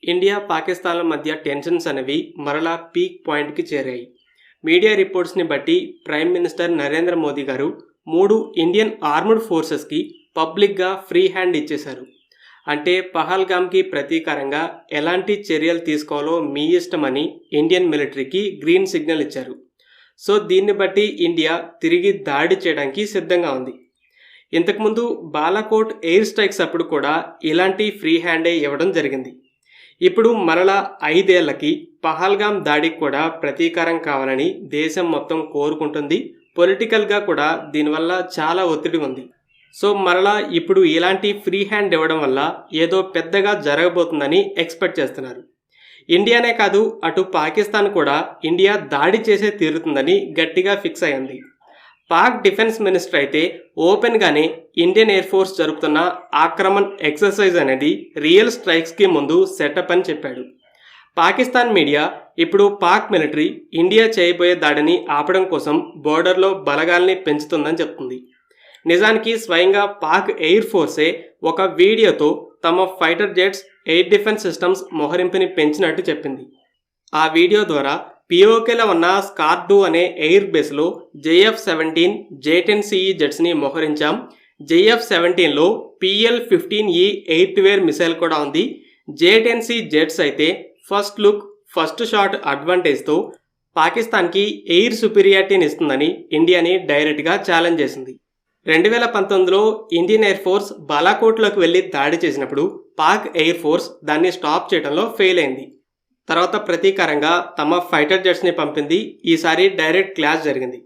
India, పాకిస్తాన్ల మధ్య tensions అనేవి మరలా పీక్ పాయింట్కి చేరాయి. మీడియా రిపోర్ట్స్ని బట్టి ప్రైమ్ మినిస్టర్ నరేంద్ర మోదీ గారు 3 ఇండియన్ ఆర్మ్డ్ ఫోర్సెస్కి పబ్లిక్గా ఫ్రీ హ్యాండ్ ఇచ్చేశారు. అంటే పహల్గామ్కి ప్రతీకారంగా ఎలాంటి చర్యలు తీసుకోవాలో మీ ఇష్టమని ఇండియన్ మిలిటరీకి గ్రీన్ సిగ్నల్ ఇచ్చారు. సో దీన్ని బట్టి ఇండియా తిరిగి దాడి చేయడానికి సిద్ధంగా ఉంది. ఇంతకుముందు బాలాకోట్ ఎయిర్ స్ట్రైక్స్ అప్పుడు కూడా ఇలాంటి ఫ్రీ హ్యాండే ఇవ్వడం జరిగింది. ఇప్పుడు మరలా 5 ఏళ్లకి పహల్గామ్ దాడికి కూడా ప్రతీకారం కావాలని దేశం మొత్తం కోరుకుంటుంది. పొలిటికల్గా కూడా దీనివల్ల చాలా ఒత్తిడి ఉంది. సో మరలా ఇప్పుడు ఇలాంటి ఫ్రీ హ్యాండ్ ఇవ్వడం వల్ల ఏదో పెద్దగా జరగబోతుందని ఎక్స్పెక్ట్ చేస్తున్నారు. ఇండియానే కాదు, అటు పాకిస్తాన్ కూడా ఇండియా దాడి చేసే తీరుతుందని గట్టిగా ఫిక్స్ అయింది. పాక్ డిఫెన్స్ మినిస్టర్ అయితే ఓపెన్గానే ఇండియన్ ఎయిర్ ఫోర్స్ జరుపుతున్న ఆక్రమణ్ ఎక్సర్సైజ్ అనేది రియల్ స్ట్రైక్స్కి ముందు సెటప్ అని చెప్పాడు. పాకిస్తాన్ మీడియా ఇప్పుడు పాక్ మిలిటరీ ఇండియా చేయబోయే దాడిని ఆపడం కోసం బోర్డర్లో బలగాల్ని పెంచుతుందని చెప్తుంది. నిజానికి స్వయంగా పాక్ ఎయిర్ ఫోర్సే ఒక వీడియోతో తమ fighter jets, air defence systems మోహరింపుని పెంచినట్టు చెప్పింది. ఆ వీడియో ద్వారా పిఓకేలో ఉన్న స్కార్డు అనే ఎయిర్ బేస్లో JF-17, J-10CE జెట్స్ని మోహరించాం. JF-17లో PL-15E air to air missile కూడా ఉంది. J-10C జెట్స్ అయితే ఫస్ట్ లుక్, ఫస్ట్ షాట్ అడ్వాంటేజ్తో పాకిస్తాన్కి ఎయిర్ సుపీరియారిటీని ఇస్తుందని ఇండియాని డైరెక్ట్గా ఛాలెంజ్ చేసింది. 2019లో ఇండియన్ ఎయిర్ ఫోర్స్ బాలాకోట్లోకి వెళ్ళి దాడి చేసినప్పుడు పాక్ ఎయిర్ ఫోర్స్ దాన్ని స్టాప్ చేయడంలో ఫెయిల్ అయింది. తర్వాత ప్రతీకారంగా తమ ఫైటర్ జెట్స్ని పంపింది. ఈసారి డైరెక్ట్ క్లాష్ జరిగింది.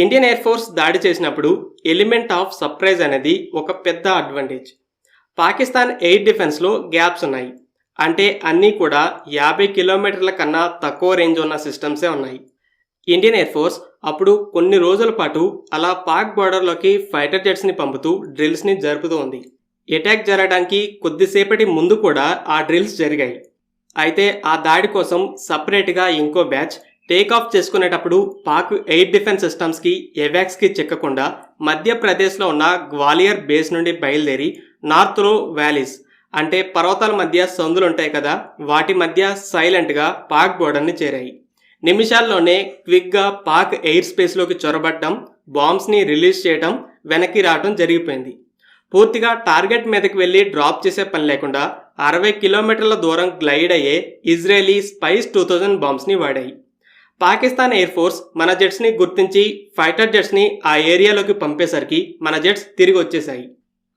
ఇండియన్ ఎయిర్ ఫోర్స్ దాడి చేసినప్పుడు ఎలిమెంట్ ఆఫ్ సర్ప్రైజ్ అనేది ఒక పెద్ద అడ్వాంటేజ్. పాకిస్తాన్ ఎయిర్ డిఫెన్స్లో గ్యాప్స్ ఉన్నాయి. అంటే అన్నీ కూడా 50 కిలోమీటర్ల కన్నా తక్కువ రేంజ్ ఉన్న సిస్టమ్సే ఉన్నాయి. ఇండియన్ ఎయిర్ ఫోర్స్ అప్పుడు కొన్ని రోజుల పాటు అలా పాక్ బార్డర్లోకి ఫైటర్ జెట్స్ని పంపుతూ డ్రిల్స్ని జరుపుతూ ఉంది. అటాక్ జరగడానికి కొద్దిసేపటి ముందు కూడా ఆ డ్రిల్స్ జరిగాయి. అయితే ఆ దాడి కోసం సపరేట్గా ఇంకో బ్యాచ్ టేక్ ఆఫ్ చేసుకునేటప్పుడు పాక్ ఎయిర్ డిఫెన్స్ సిస్టమ్స్కి, ఎవాక్స్కి చిక్కకుండా మధ్యప్రదేశ్లో ఉన్న గ్వాలియర్ బేస్ నుండి బయలుదేరి నార్త్లో వ్యాలీస్ అంటే పర్వతాల మధ్య సందులు ఉంటాయి కదా, వాటి మధ్య సైలెంట్గా పాక్ బోర్డర్ని చేరాయి. నిమిషాల్లోనే క్విక్గా పాక్ ఎయిర్ స్పేస్లోకి చొరబడటం, బాంబ్స్ని రిలీజ్ చేయడం, వెనక్కి రావడం జరిగిపోయింది. పూర్తిగా టార్గెట్ మీదకి వెళ్ళి డ్రాప్ చేసే పని లేకుండా 60 కిలోమీటర్ల దూరం గ్లైడ్ అయ్యే ఇజ్రాయలీ స్పైస్ 2000 బాంబ్స్ని వాడాయి. పాకిస్తాన్ ఎయిర్ ఫోర్స్ మన జెట్స్ని గుర్తించి ఫైటర్ జెట్స్ని ఆ ఏరియాలోకి పంపేసరికి మన జెట్స్ తిరిగి వచ్చేసాయి.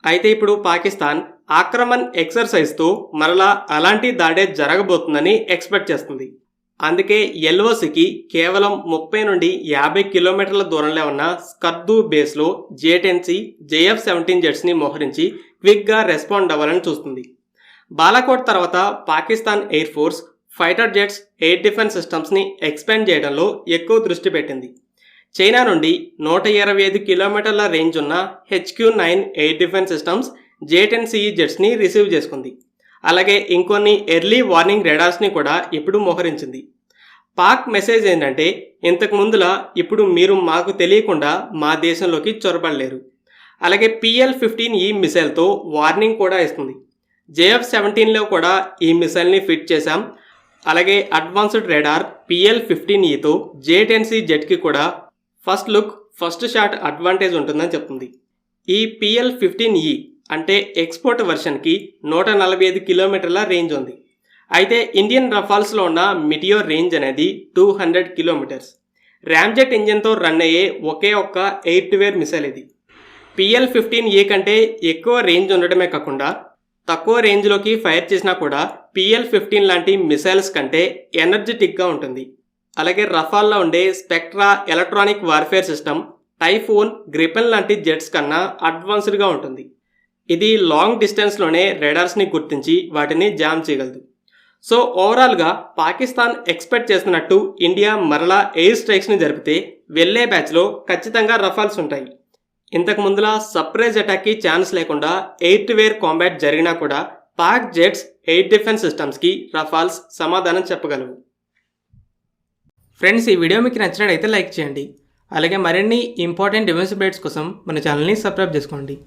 అయితే ఇప్పుడు పాకిస్తాన్ ఆక్రమణ్ ఎక్సర్సైజ్తో మరలా అలాంటి దాడే జరగబోతుందని ఎక్స్పెక్ట్ చేస్తుంది. అందుకే ఎల్ఓసికి కేవలం 30 నుండి 50 కిలోమీటర్ల దూరంలో ఉన్న స్కర్దు బేస్లో J-10C, JF-17 జెట్స్ని మోహరించి క్విక్గా రెస్పాండ్ అవ్వాలని చూస్తుంది. బాలాకోట్ తర్వాత Pakistan air force fighter jets, air defence సిస్టమ్స్ని ఎక్స్పాండ్ చేయడంలో ఎక్కువ దృష్టి పెట్టింది. చైనా నుండి 125 కిలోమీటర్ల రేంజ్ ఉన్న HQ-9 air defence systems, J-10CE జెట్స్ని రిసీవ్ చేసుకుంది. అలాగే ఇంకొన్ని ఎర్లీ వార్నింగ్ రెడార్స్ని కూడా ఇప్పుడు మోహరించింది. పాక్ మెసేజ్ ఏంటంటే, ఇంతకు ముందులా ఇప్పుడు మీరు మాకు తెలియకుండా మా దేశంలోకి చొరబడలేరు. అలాగే PL-15E మిసైల్తో వార్నింగ్ కూడా ఇస్తుంది. JF-17లో కూడా ఈ మిసైల్ని ఫిట్ చేశాం. అలాగే అడ్వాన్స్డ్ రెడార్ PL-15Eతో J-10C జెట్కి కూడా first look, first shot advantage ఉంటుందని చెప్తుంది. ఈ PL-15E అంటే ఎక్స్పోర్ట్ వెర్షన్కి 145 కిలోమీటర్ల రేంజ్ ఉంది. అయితే ఇండియన్ రఫాల్స్లో ఉన్న మిటియోర్ రేంజ్ అనేది 200 కిలోమీటర్స్. ర్యామ్జెట్ ఇంజిన్తో రన్ అయ్యే ఒకే ఒక్క ఎయిర్ టు ఎయిర్ మిసైల్ ఇది. PL-15E కంటే ఎక్కువ రేంజ్ ఉండడమే కాకుండా తక్కువ రేంజ్లోకి ఫైర్ చేసినా కూడా PL-15 లాంటి మిసైల్స్ కంటే ఎనర్జెటిక్గా ఉంటుంది. అలాగే రఫాల్లో ఉండే Spectra electronic warfare system Typhoon, Gripen లాంటి జెట్స్ కన్నా అడ్వాన్స్డ్గా ఉంటుంది. ఇది లాంగ్ డిస్టెన్స్లోనే రెడార్స్ని గుర్తించి వాటిని జామ్ చేయగలదు. సో ఓవరాల్గా పాకిస్తాన్ ఎక్స్పెక్ట్ చేస్తున్నట్టు ఇండియా మరలా ఎయిర్ స్ట్రైక్స్ని జరిపితే వెళ్ళే బ్యాచ్లో ఖచ్చితంగా రఫాల్స్ ఉంటాయి. ఇంతకు ముందులా సర్ప్రైజ్ అటాక్కి ఛాన్స్ లేకుండా ఎయిర్ టు ఎయిర్ కాంబాట్ జరిగినా కూడా పాక్ జెట్స్, ఎయిర్ డిఫెన్స్ సిస్టమ్స్కి రఫాల్స్ సమాధానం చెప్పగలవు. ఫ్రెండ్స్, ఈ వీడియో మీకు నచ్చినట్లయితే లైక్ చేయండి. అలాగే మరిన్ని ఇంపార్టెంట్ డిఫెన్స్ అప్డేట్స్ కోసం మన ఛానల్ని సబ్స్క్రైబ్ చేసుకోండి.